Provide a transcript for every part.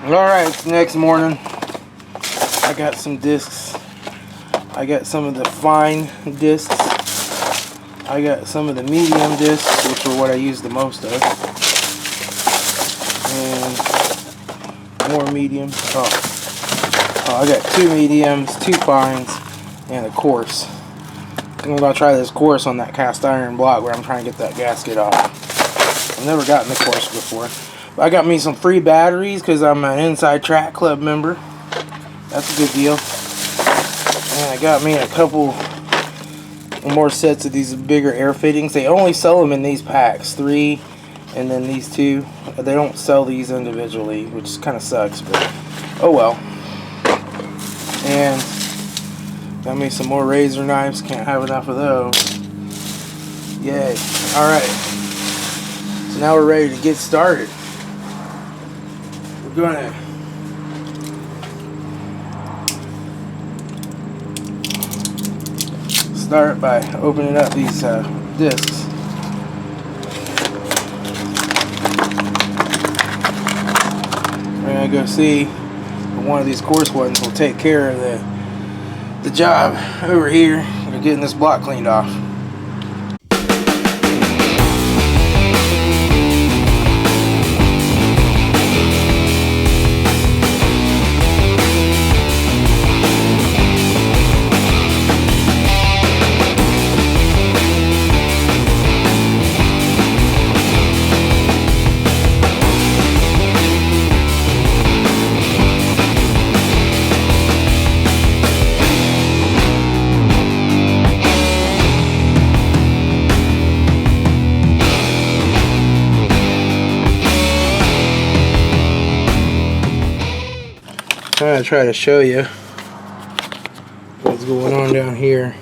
Alright, it's the next morning. I got some discs. I got some of the fine discs. I got some of the medium discs, which are what I use the most of. And more medium. Oh, I got 2 mediums, 2 fines, and a coarse. I'm going to try this coarse on that cast iron block where I'm trying to get that gasket off. I've never gotten the coarse before. But I got me some free batteries because I'm an Inside Track Club member. That's a good deal. And I got me a couple more sets of these bigger air fittings. They only sell them in these packs, 3 and then these 2. They don't sell these individually, which kind of sucks, but oh well. And got me some more razor knives. Can't have enough of those. Yay. Alright. So now we're ready to get started. We're going to start by opening up these discs. We're going to go see if one of these coarse ones will take care of the job over here of getting this block cleaned off. I'm going to try to show you what's going on down here.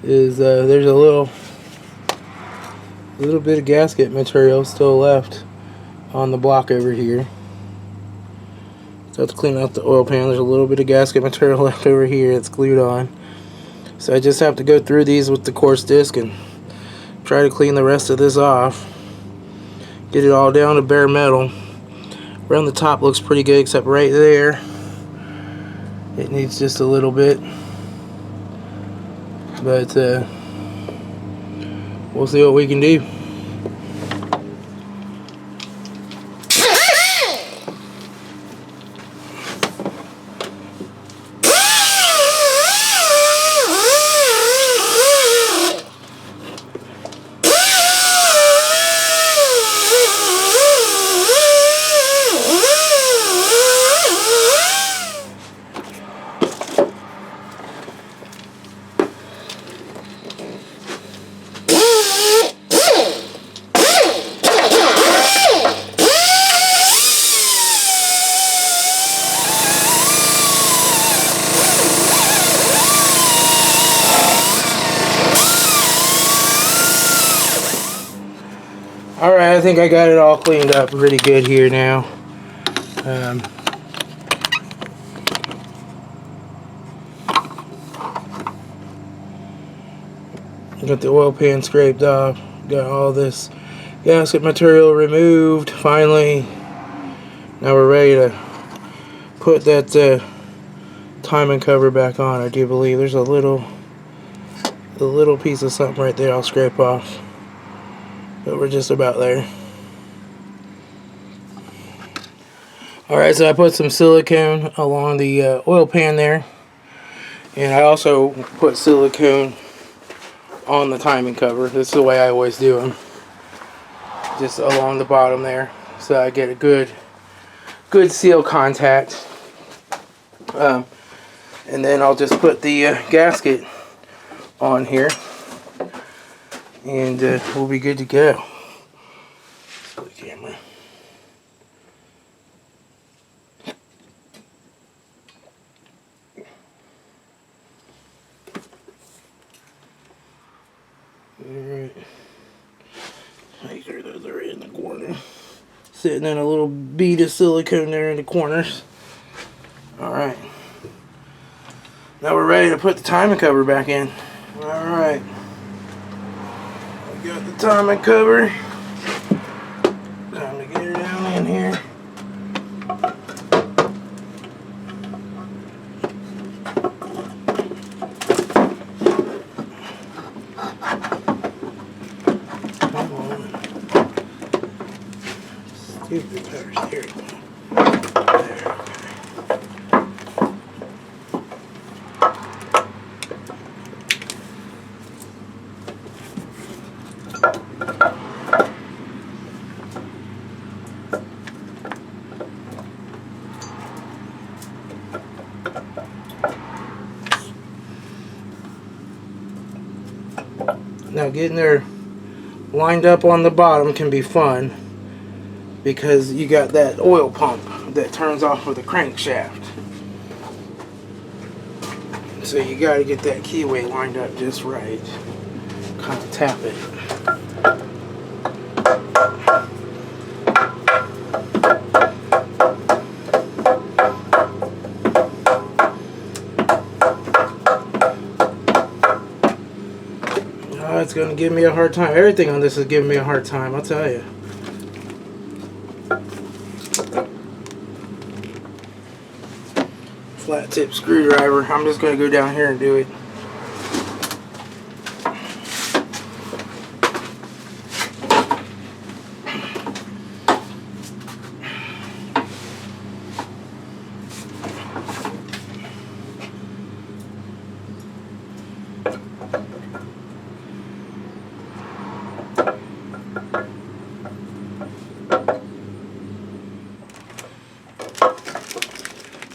There's a little bit of gasket material still left on the block over here. So I have to clean out the oil pan. There's a little bit of gasket material left over here that's glued on. So I just have to go through these with the coarse disc and try to clean the rest of this off. Get it all down to bare metal. Around the top looks pretty good, except right there it needs just a little bit. But we'll see what we can do. Alright, I think I got it all cleaned up pretty good here now. Got the oil pan scraped off. Got all this gasket material removed. Finally, now we're ready to put that timing cover back on. I do believe there's a little piece of something right there I'll scrape off. But we're just about there. Alright, so I put some silicone along the oil pan there. And I also put silicone on the timing cover. This is the way I always do them. Just along the bottom there. So I get a good seal contact. And then I'll just put the gasket on here. And we'll be good to go. Split camera. Alright. Make sure those are in the corner. Sitting in a little bead of silicone there in the corners. Alright. Now we're ready to put the timing cover back in. Alright. Got the timing cover. Time to get her down in here. Come on. Stupid power steering. There, okay. Now getting her lined up on the bottom can be fun because you got that oil pump that turns off with the crankshaft. So you got to get that keyway lined up just right. Kind of tap it. Oh, it's going to give me a hard time. Everything on this is giving me a hard time, I'll tell you. Flat tip screwdriver. I'm just going to go down here and do it.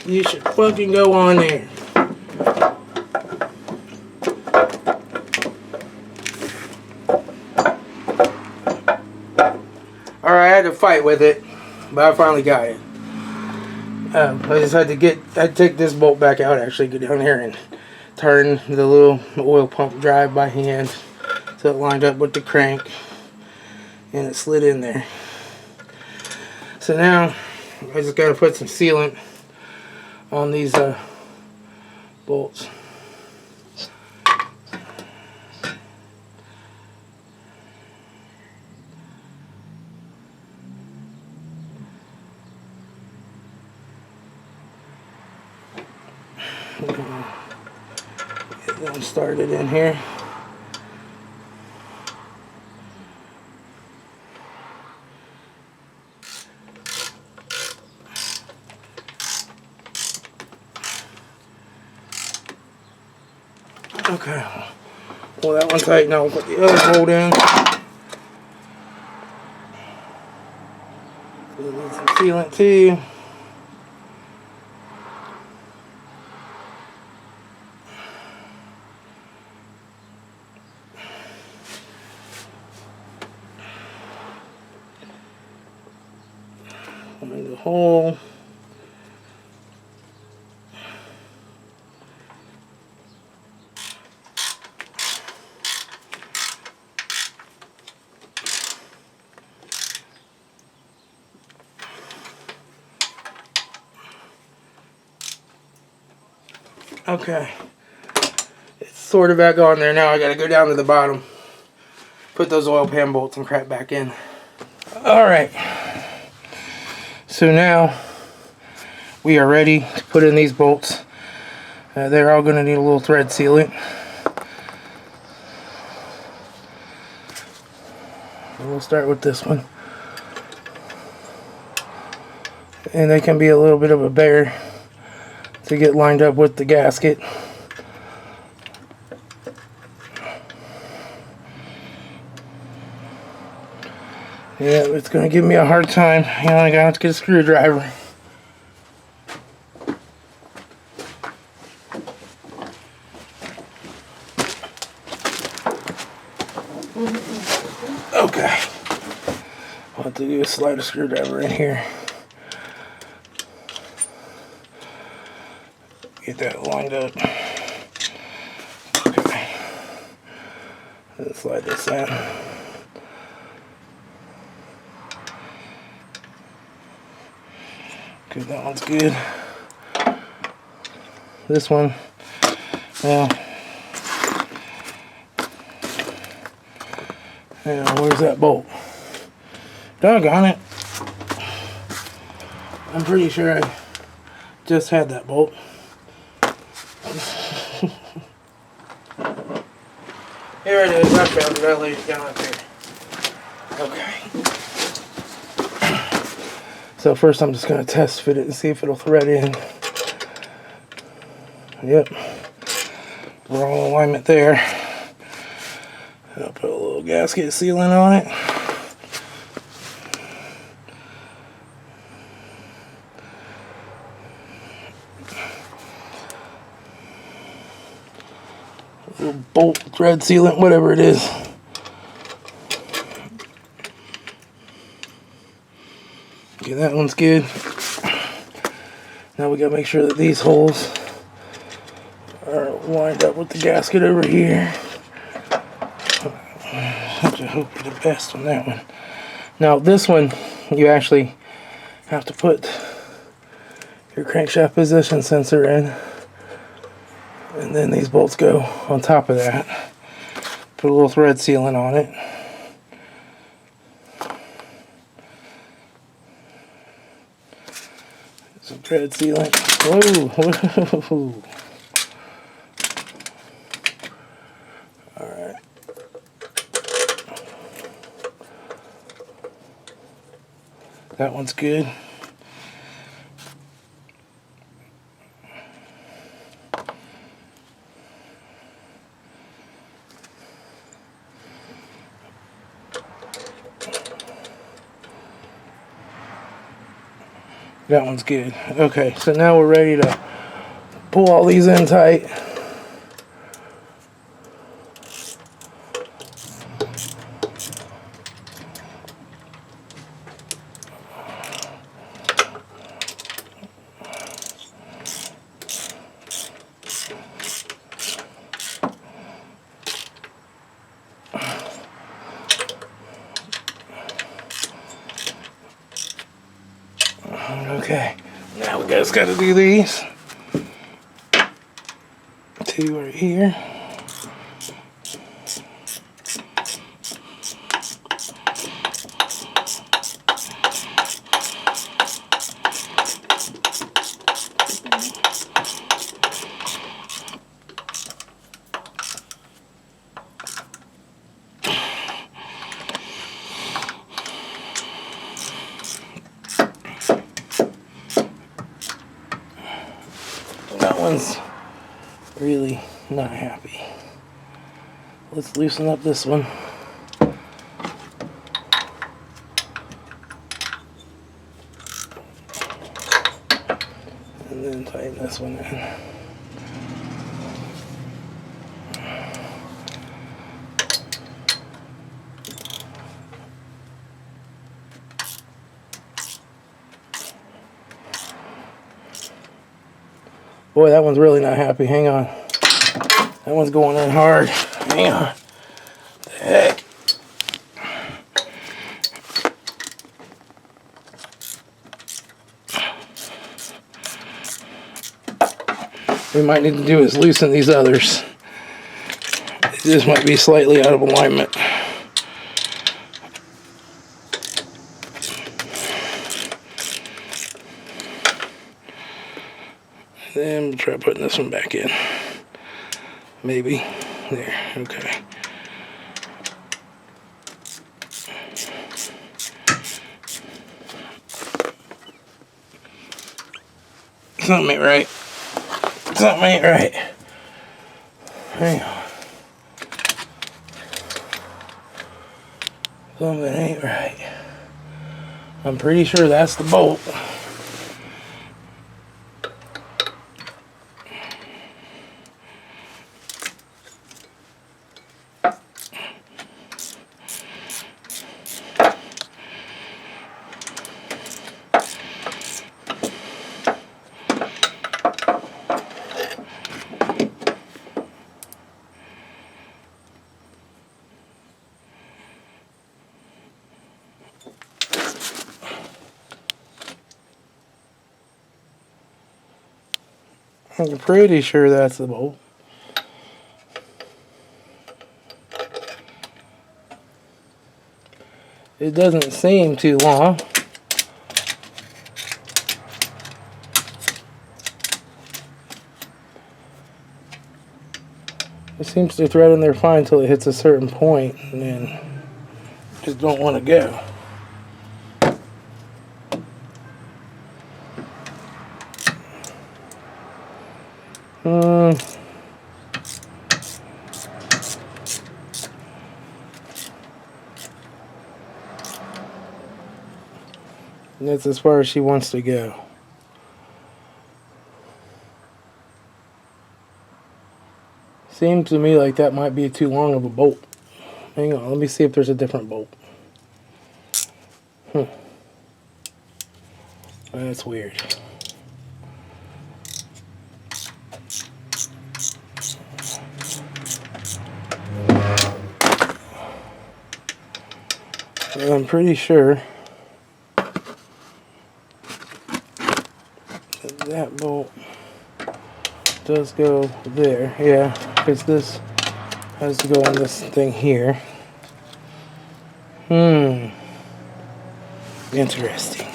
You should fucking go on there. Alright, I had to fight with it, but I finally got it. I just had to I'd take this bolt back out, actually, go down here and turn the little oil pump drive by hand so it lined up with the crank, and it slid in there. So now, I just got to put some sealant on these bolts. Get them started in here. Okay, pull that one tight. Now we'll put the other bolt in. We'll need some sealant too. Find the hole. Okay, it's sort of back on there now. I gotta go down to the bottom, put those oil pan bolts and crap back in. Alright, so now we are ready to put in these bolts. They're all gonna need a little thread sealant. And we'll start with this one. And they can be a little bit of a bear to get lined up with the gasket. Yeah, it's going to give me a hard time. You know, I got to get a screwdriver. Okay. I'll have to do is slide a screwdriver in here. Get that lined up. Okay. Let's slide this out. Okay, that one's good. This one, well, Now, where's that bolt? Doggone it. I'm pretty sure I just had that bolt. Here it is. I found it. I laid it down up here. Okay. So first I'm just going to test fit it and see if it'll thread in. Yep. We're all in alignment there. I'll put a little gasket sealant on it. A little bolt thread sealant, whatever it is. Okay, that one's good. Now we gotta make sure that these holes are lined up with the gasket over here. I have to hope for the best on that one. Now this one, you actually have to put your crankshaft position sensor in, and then these bolts go on top of that. Put a little thread sealant on it. Some thread sealant. Whoa, whoa. Alright. That one's good. That one's good. Okay, so now we're ready to pull all these in tight. Okay, now we just got to do these. Two right here. That one's really not happy. Let's loosen up this one. And then tighten this one in. Boy, that one's really not happy. Hang on. That one's going in hard. Hang on. The heck? We might need to do is loosen these others. This might be slightly out of alignment. Then we'll try putting this one back in. Maybe. There. Okay. Something ain't right. Something ain't right. Hang on. Something ain't right. I'm pretty sure that's the bolt. I'm pretty sure that's the bolt. It doesn't seem too long. It seems to thread in there fine until it hits a certain point, and then just don't want to go. That's as far as she wants to go. Seems to me like that might be too long of a bolt. Hang on, let me see if there's a different bolt. That's weird. I'm pretty sure that bolt does go there. Yeah, because this has to go on this thing here. Interesting.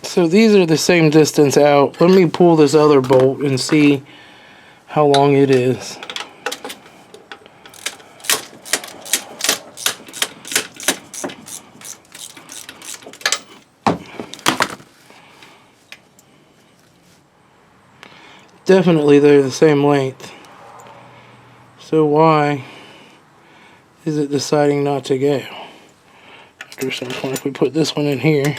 So these are the same distance out. Let me pull this other bolt and see how long it is. Definitely they're the same length. So why is it deciding not to go? After some point, if we put this one in here,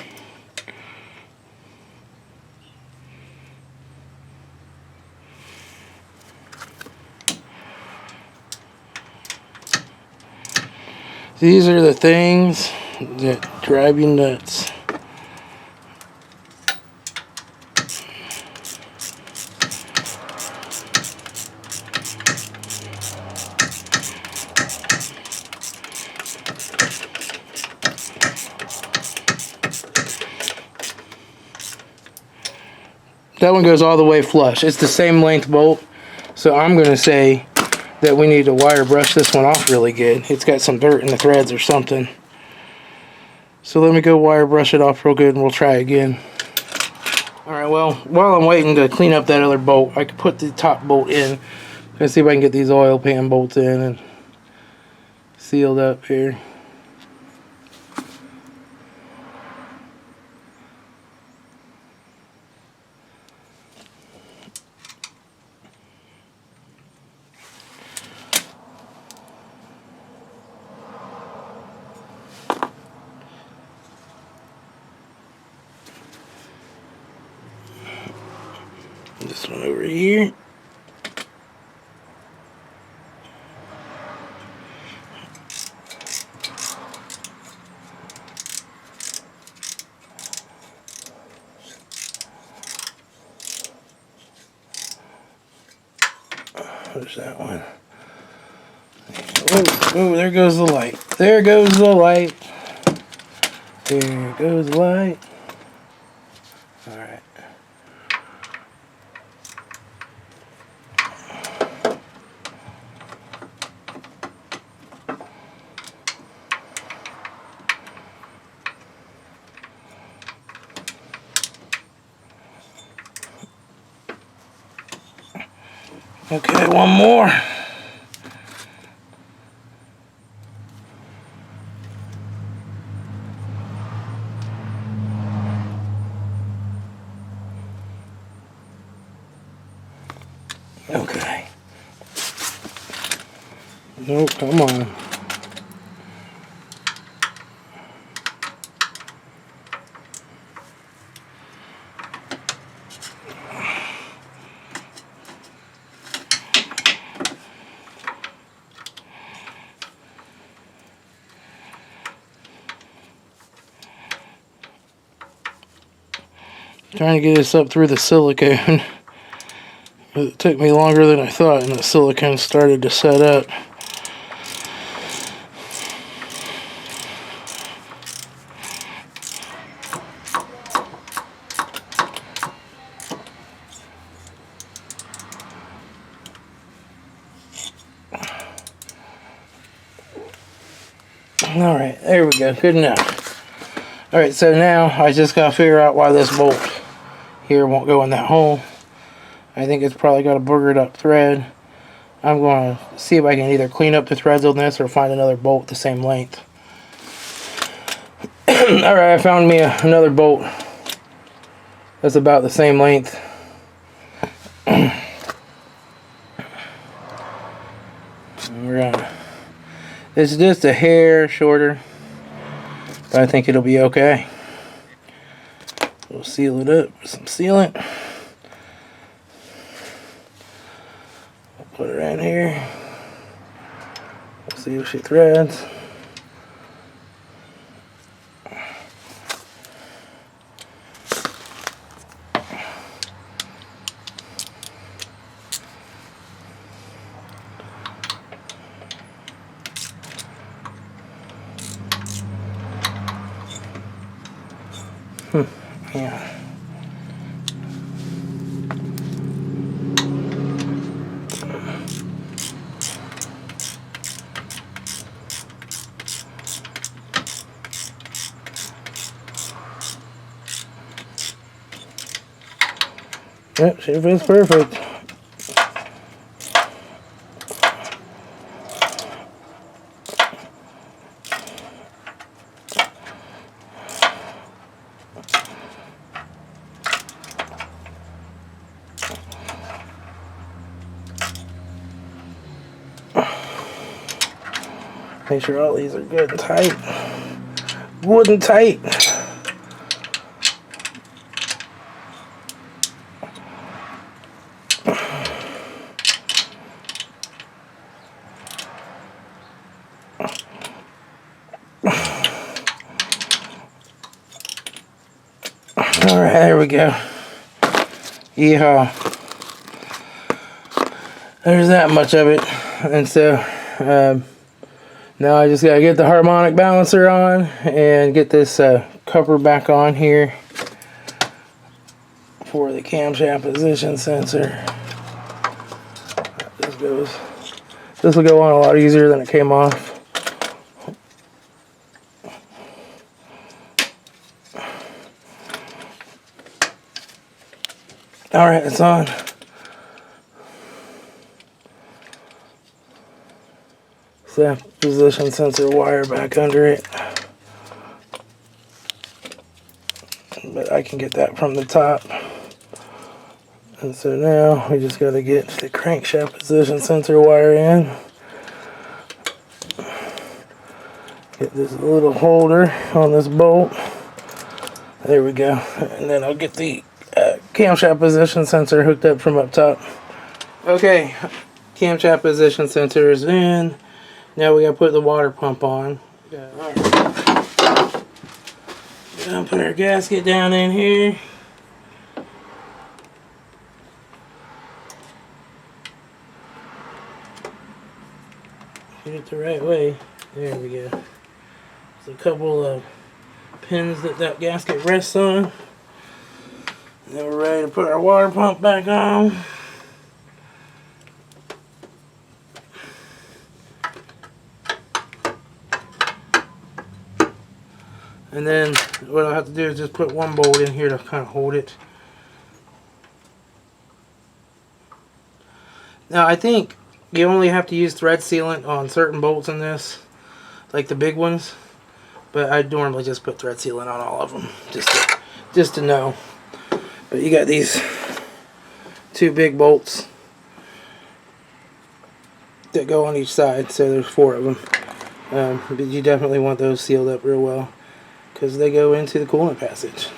these are the things that drive you nuts. That one goes all the way flush. It's the same length bolt, so I'm going to say that we need to wire brush this one off really good. It's got some dirt in the threads or something. So let me go wire brush it off real good and we'll try again. Alright, well, while I'm waiting to clean up that other bolt, I can put the top bolt in. Let's see if I can get these oil pan bolts in and sealed up here. This one over here. There's that one. Oh, there goes the light. There goes the light. There goes the light. Alright. Okay, one more. Okay. No, come on. Trying to get this up through the silicone. It took me longer than I thought, and the silicone started to set up. Alright, there we go. Good enough. Alright, so now I just gotta figure out why this bolt here won't go in that hole. I think it's probably got a boogered up thread. I'm going to see if I can either clean up the threads on this or find another bolt the same length. Alright, I found me another bolt that's about the same length. It's just a hair shorter, but I think it'll be okay. We'll seal it up with some sealant. We'll put it in here. We'll see if she threads. Yeah. Yep, she fits perfect. Make sure all these are good and tight. Good and tight. Alright, there we go. Yeehaw. There's that much of it. And so, now I just gotta get the harmonic balancer on and get this cover back on here for the camshaft position sensor. This will go on a lot easier than it came off. Alright, it's on. That position sensor wire back under it. But I can get that from the top. And so now we just got to get the crankshaft position sensor wire in. Get this little holder on this bolt. There we go. And then I'll get the camshaft position sensor hooked up from up top. Okay, camshaft position sensor is in. Now we gotta put the water pump on. Alright. Gonna put our gasket down in here. Get it the right way. There we go. There's a couple of pins that gasket rests on. Then we're ready to put our water pump back on. And then what I'll have to do is just put one bolt in here to kind of hold it. Now I think you only have to use thread sealant on certain bolts in this, like the big ones. But I normally just put thread sealant on all of them, just to know. But you got these two big bolts that go on each side, so there's 4 of them. But you definitely want those sealed up real well, because they go into the coolant passage.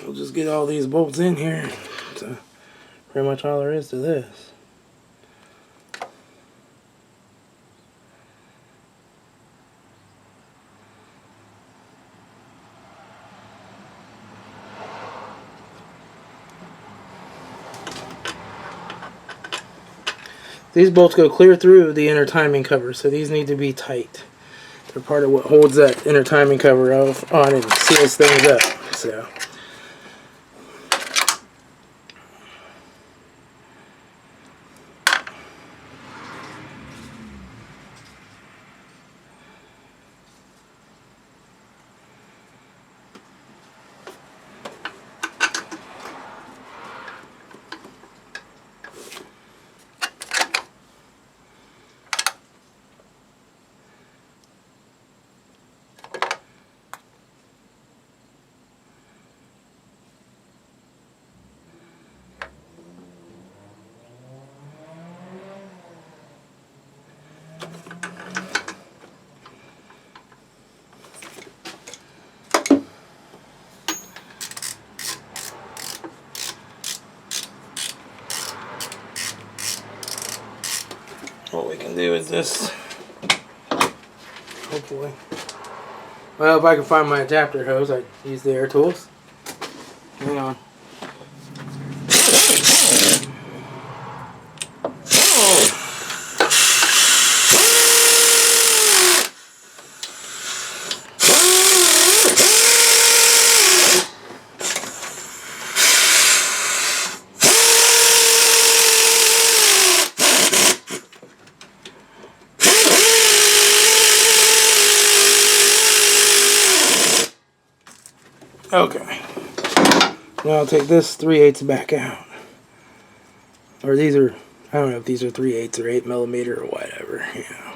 We'll just get all these bolts in here. So pretty much all there is to this. These bolts go clear through the inner timing cover, so these need to be tight. They're part of what holds that inner timing cover on and seals things up. So. What we can do is this, hopefully. Well, if I can find my adapter hose, I use the air tools. Hang on. Okay. Now I'll take this 3/8 back out. Or these are, I don't know if these are 3/8 or 8mm or whatever, you know.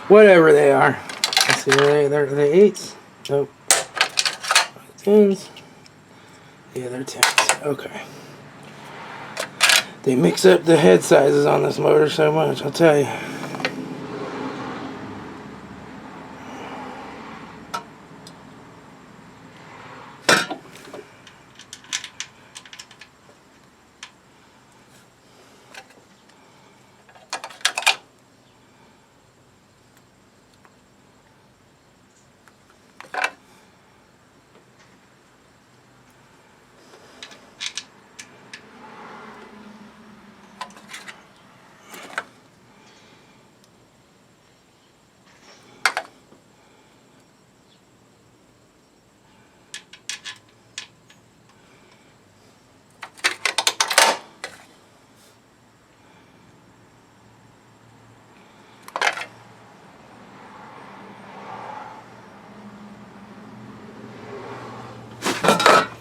Whatever they are. Let's see, they're 8s. Nope. 10s. Yeah, they're 10s. Okay. They mix up the head sizes on this motor so much, I'll tell you.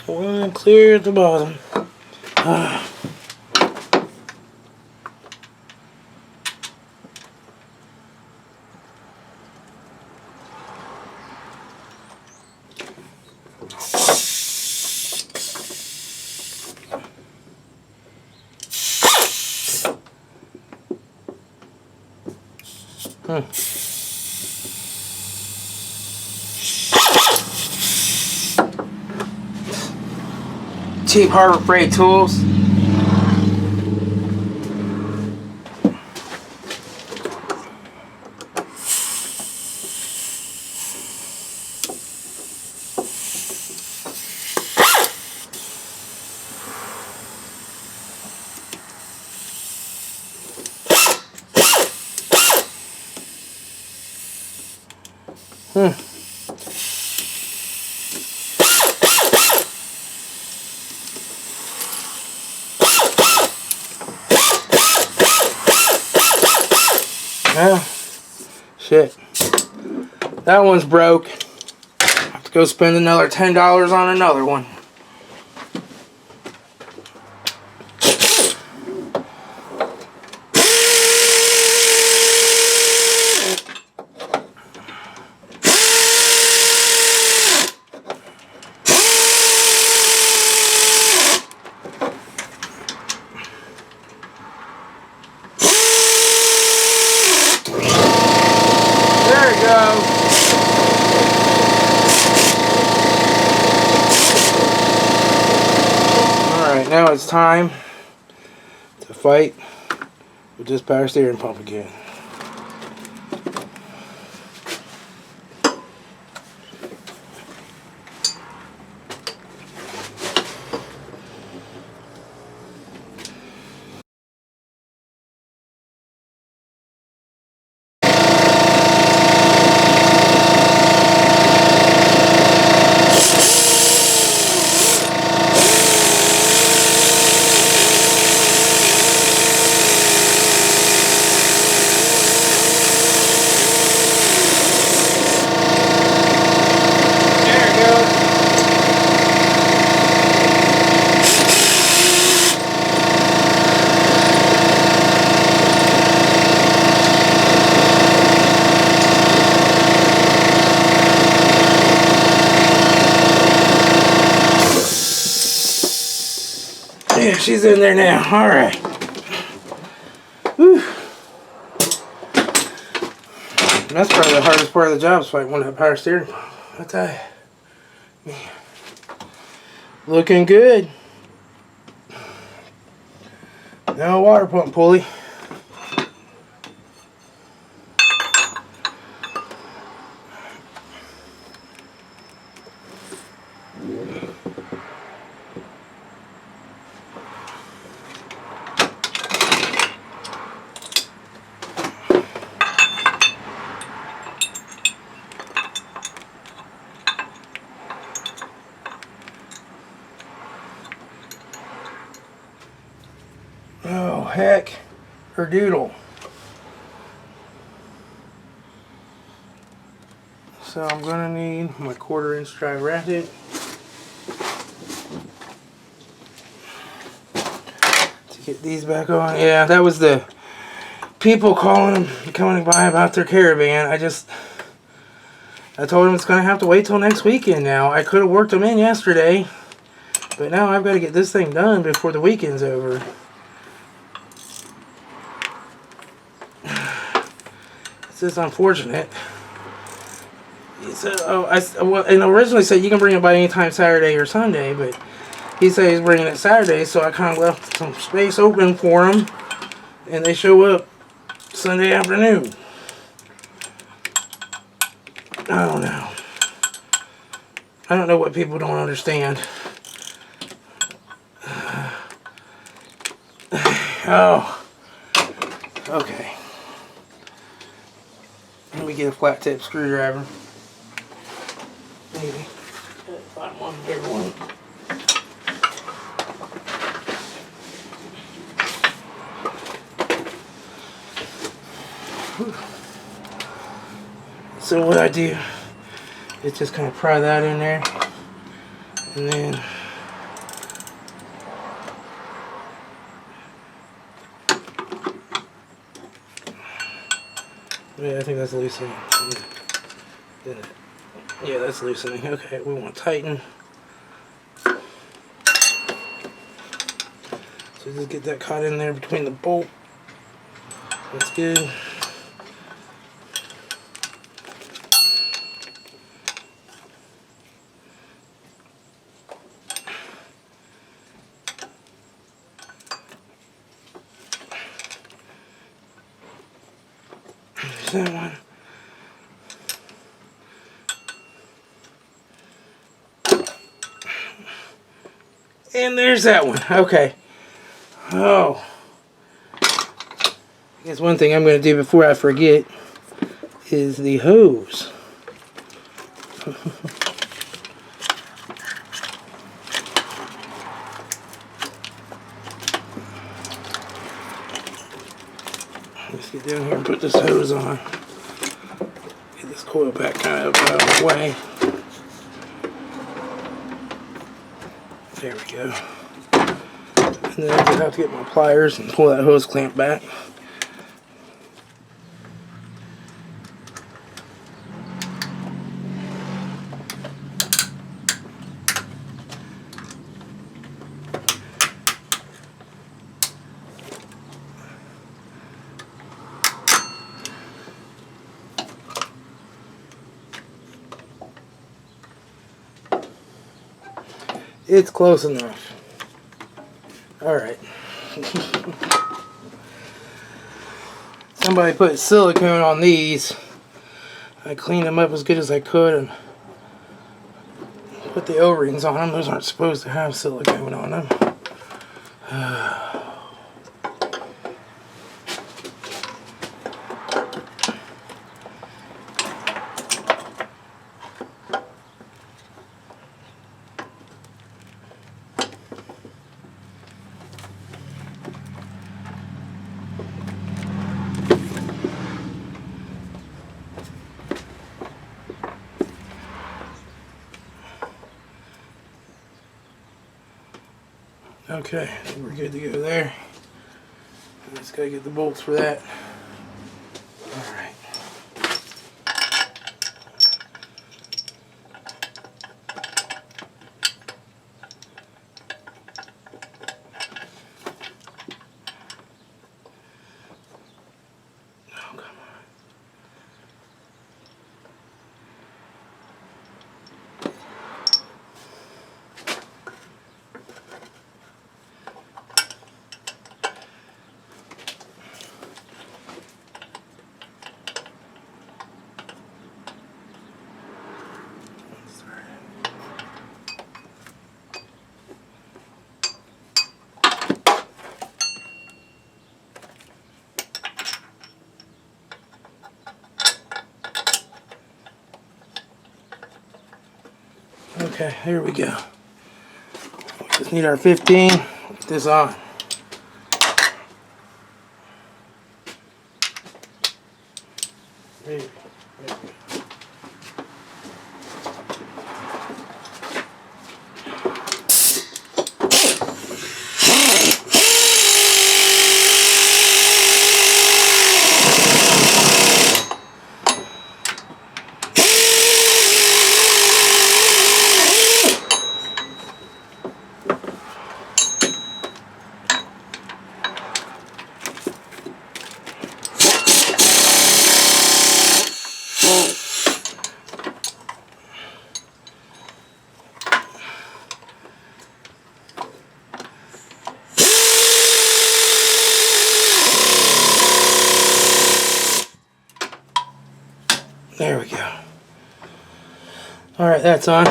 One clear at the bottom. Cheap Harbor Freight tools. Well, shit. That one's broke. I have to go spend another $10 on another one. Alright, now it's time to fight with this power steering pump again. Yeah, she's in there now. Alright. That's probably the hardest part of the job is fighting one of that power steering. I tell you. Man. Looking good. Now a water pump pulley. Oh, heck, or doodle. So I'm gonna need my 1/4 inch drive ratchet to get these back on. Yeah, that was the people coming by about their Caravan. I told them it's gonna have to wait till next weekend now. I could have worked them in yesterday, but now I've got to get this thing done before the weekend's over. It's just unfortunate. He said, and originally said you can bring it by anytime Saturday or Sunday, but he said he's bringing it Saturday, so I kind of left some space open for him, and they show up Sunday afternoon. I don't know. I don't know what people don't understand. Oh, okay. Let me get a flat tip screwdriver. Maybe. Find one bigger one. So what I do is just kind of pry that in there, and then yeah, I think that's loosening. Yeah, that's loosening. Okay, we want to tighten. So just get that caught in there between the bolt. That's good. There's that one. And there's that one. Okay. Oh. I guess one thing I'm going to do before I forget is the hose. Let's get down here and put this hose on. Get this coil pack kind of out of the way. There we go. And then I just have to get my pliers and pull that hose clamp back. It's close enough. Alright. Somebody put silicone on these. I cleaned them up as good as I could and put the O-rings on them. Those aren't supposed to have silicone on them. Okay, we're good to go there. Just gotta get the bolts for that. Alright. Okay, here we go. Just need our 15. Put this on. There we go. There we go. Alright, that's on.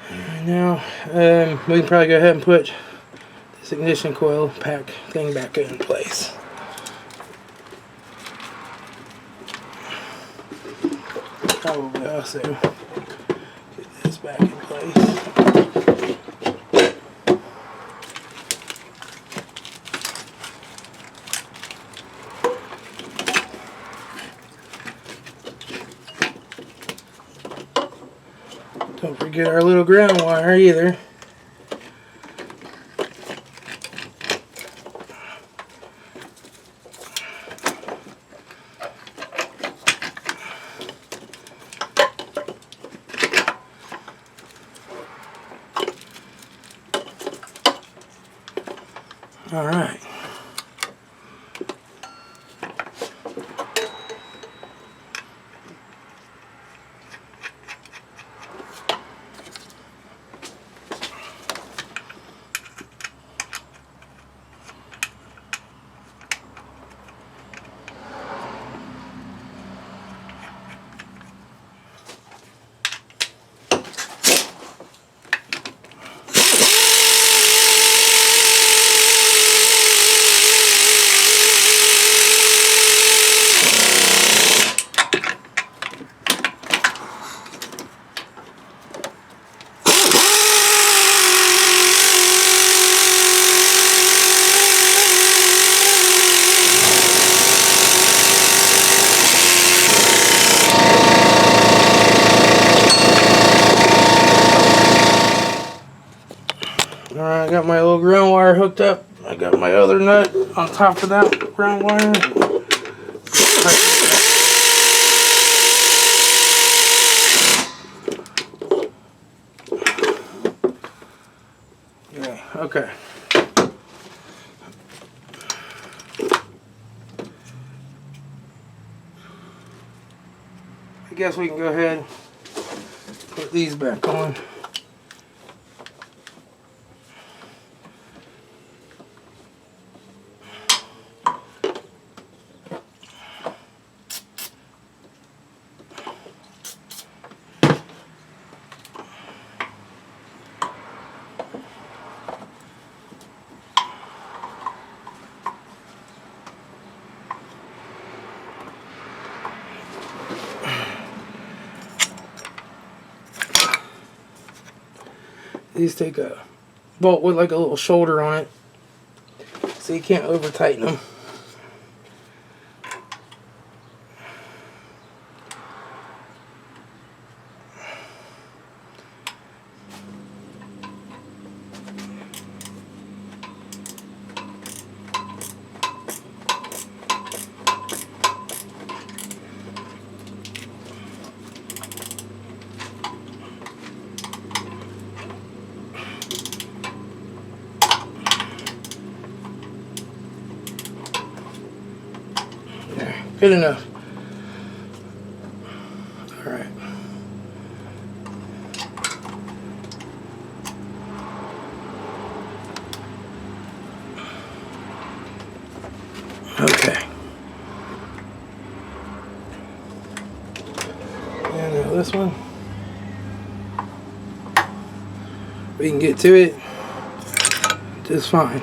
And now, we can probably go ahead and put this ignition coil pack thing back in place. Probably also get this back in place. Don't forget our little ground wire either. All right. Alright, I got my little ground wire hooked up. I got my other nut on top of that ground wire. Okay. I guess we can go ahead and put these back on. These take a bolt with like a little shoulder on it, so you can't over tighten them. Good enough. All right. Okay. And this one. We can get to it just fine.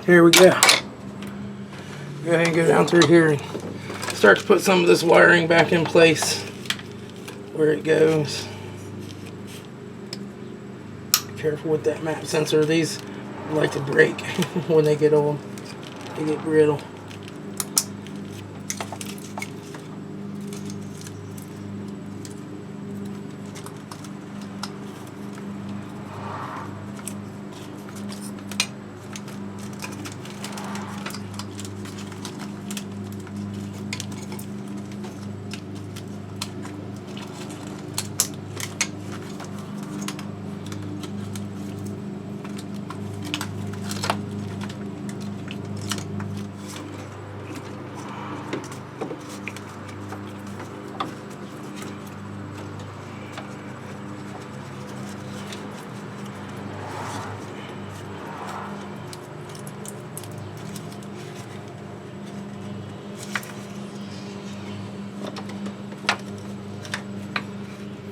Here we go. Go ahead and go down through here and start to put some of this wiring back in place where it goes. Be careful with that map sensor. These like to break when they get old. They get brittle.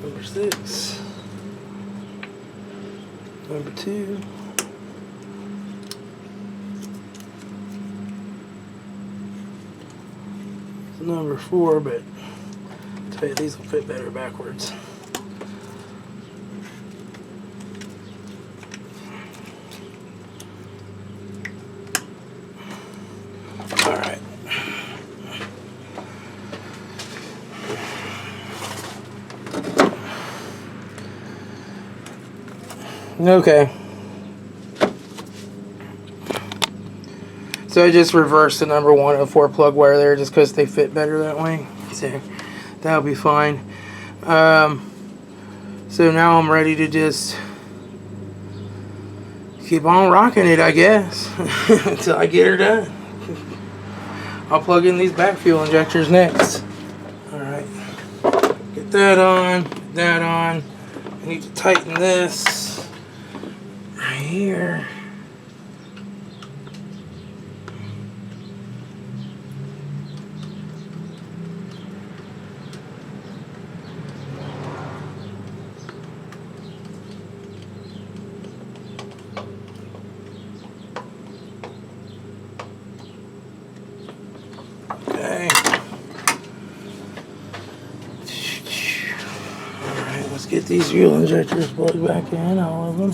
Number 6. Number 2. Number 4, but I'll tell you, these will fit better backwards. Alright. Okay. So I just reversed the number 104 plug wire there just because they fit better that way. So that'll be fine. So now I'm ready to just keep on rocking it, I guess, until I get her done. I'll plug in these back fuel injectors next. Alright. Get that on. Get that on. I need to tighten this right here. Okay. Alright, let's get these fuel injectors plugged back in, all of them.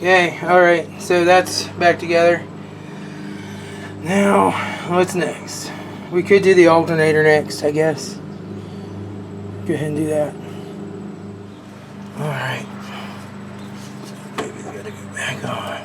Okay, alright, so that's back together. Now, what's next? We could do the alternator next, I guess. Go ahead and do that. Alright. Maybe we gotta go back on.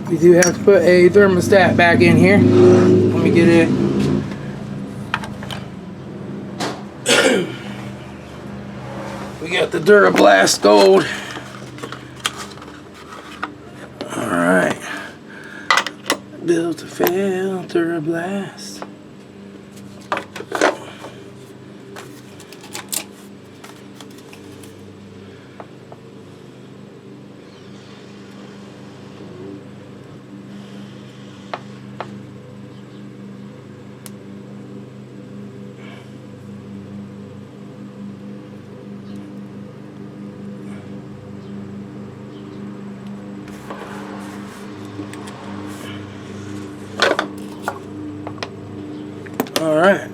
We do have to put a thermostat back in here. Let me get it. We got the Durablast Gold. Alright. Built to fail, Durablast. All right.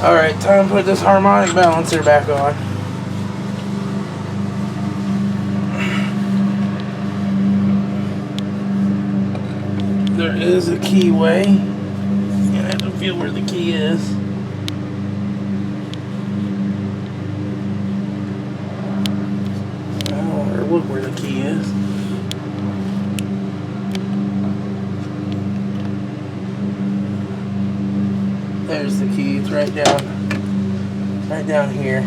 Alright, time to put this harmonic balancer back on. There is a keyway. And I have to feel where the key is. Oh, or look where the key is. There's the key. It's right down here.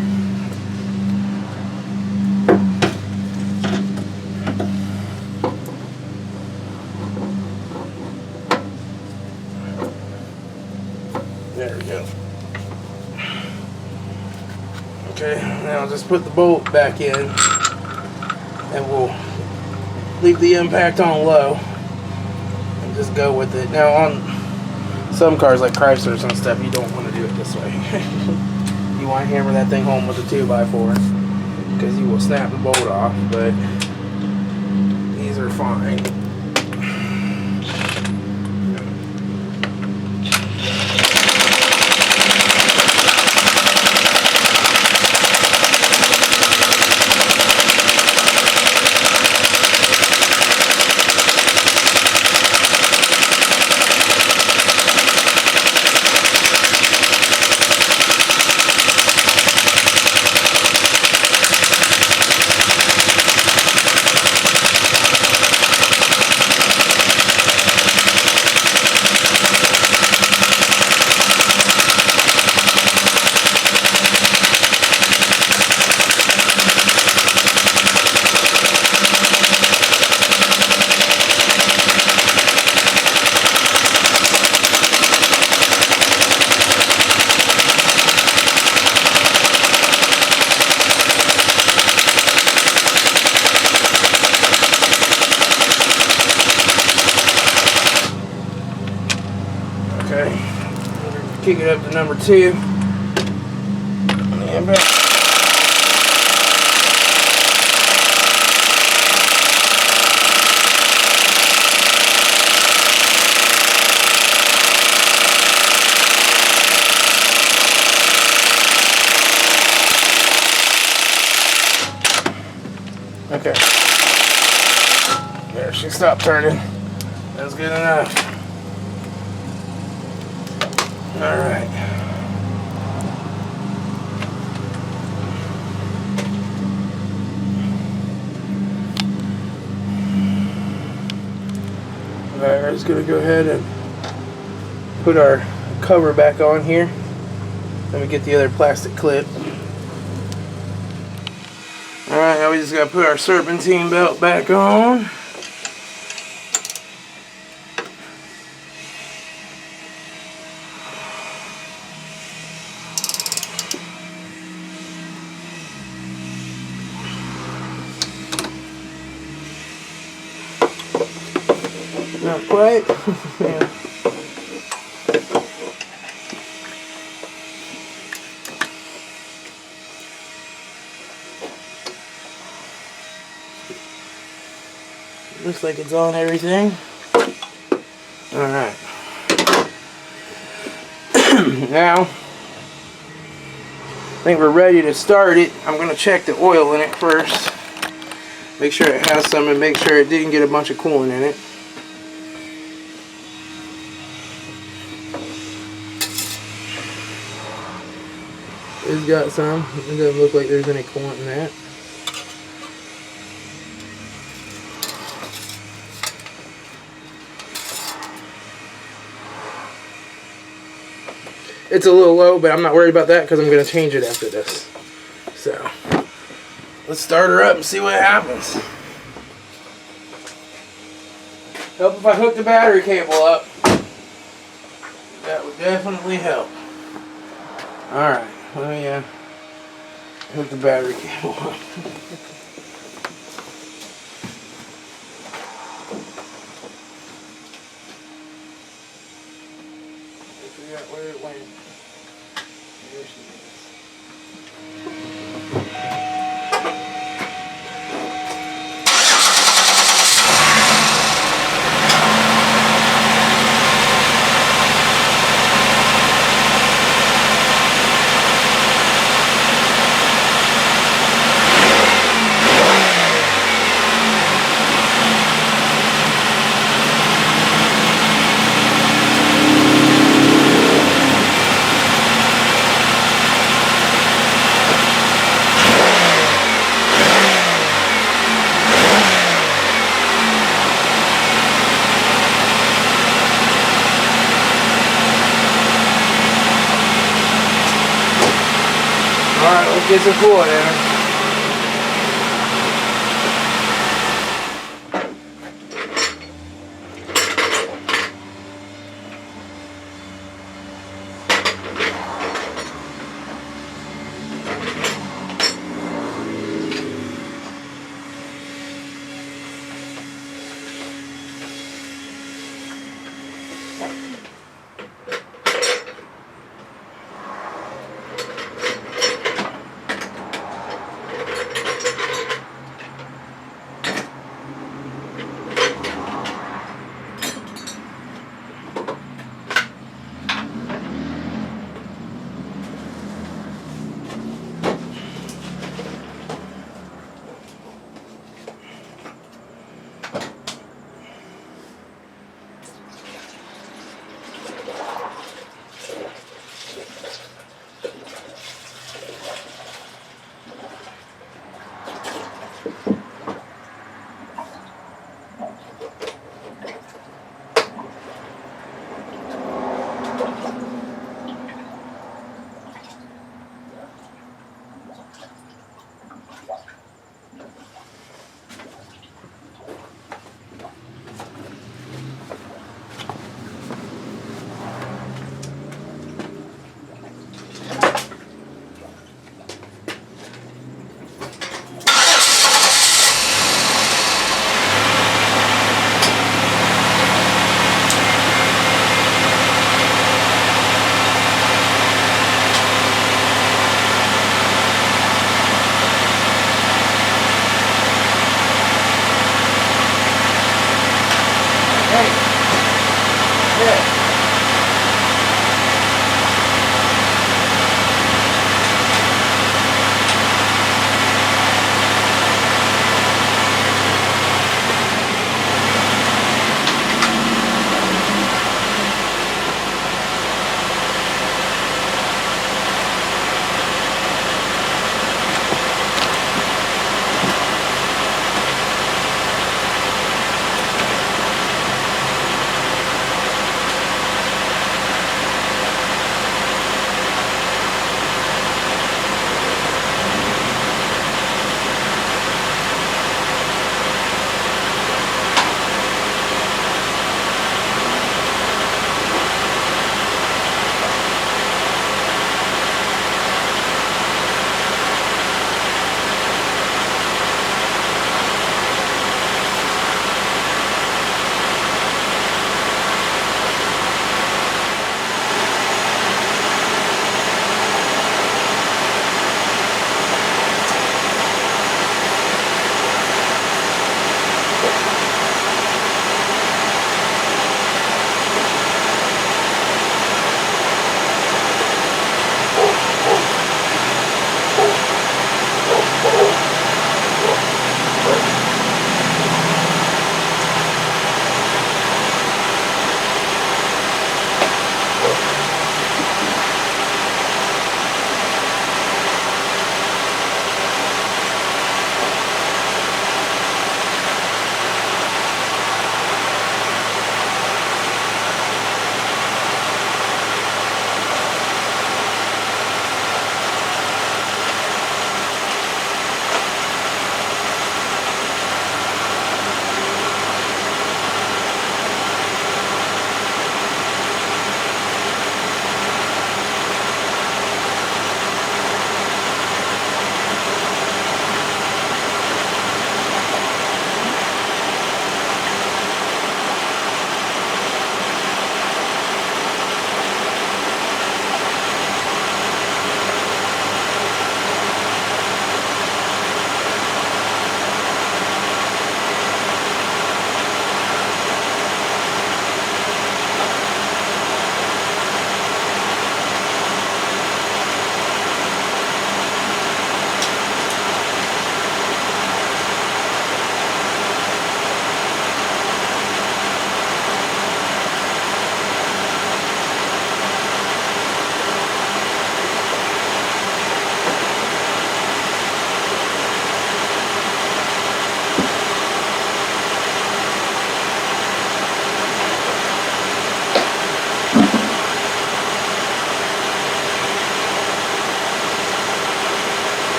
There we go. Okay, now just put the bolt back in, and we'll leave the impact on low and just go with it. Now on some cars like Chryslers and stuff, you don't want to do it this way. You want to hammer that thing home with a 2x4 because you will snap the bolt off, but these are fine. Kick it up to number 2. And back. Okay. There, she stopped turning. That's good enough. Alright. Alright, we're just going to go ahead and put our cover back on here. Let me get the other plastic clip. Alright, now we just got to put our serpentine belt back on. Not quite. Yeah. Looks like it's on everything. Alright. Now, I think we're ready to start it. I'm going to check the oil in it first. Make sure it has some and make sure it didn't get a bunch of coolant in it. It's got some. It doesn't look like there's any coolant in that. It's a little low, but I'm not worried about that because I'm going to change it after this. So, let's start her up and see what happens. Help if I hook the battery cable up. That would definitely help. Alright, let me hook the battery cable up. I forgot where it went. There she is. Alright, let's get some fluid in it.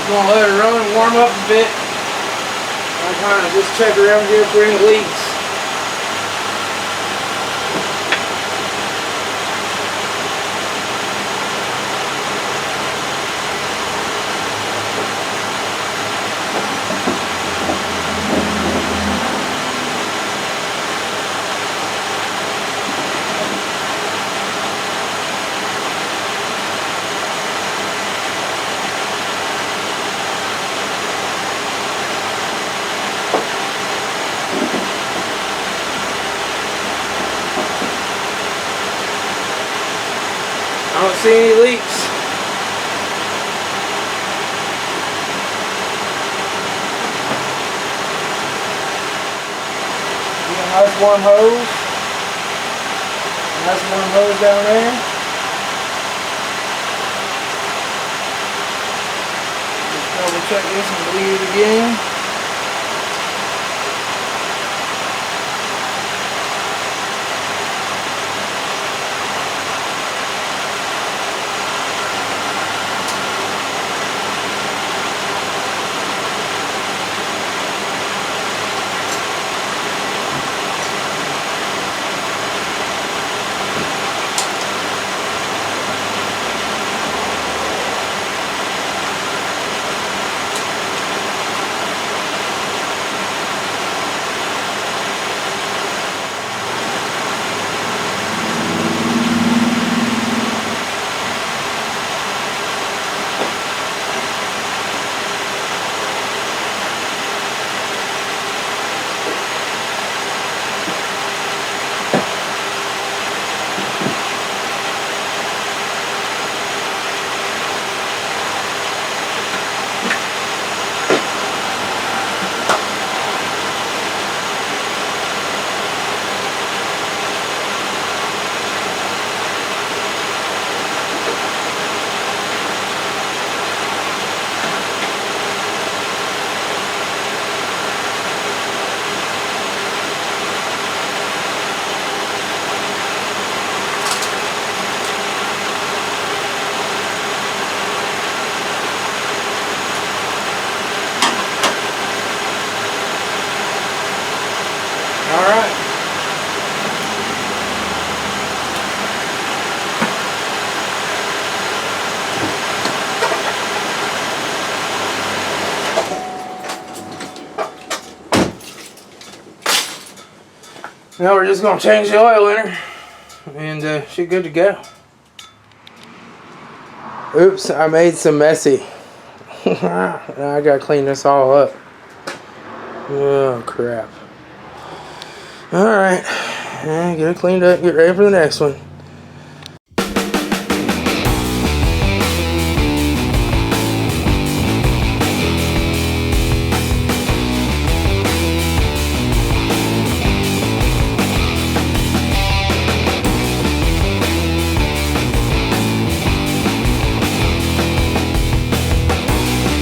gonna let it run and warm up a bit. I'm kind of just check around here for any leaks. I don't see any leaks. Nice warm hose. Nice warm hose down there. Just double check this and bleed it again. Now we're just going to change the oil in her, and she's good to go. Oops, I made some messy. Now I got to clean this all up. Oh, crap. Alright, get it cleaned up, get ready for the next one.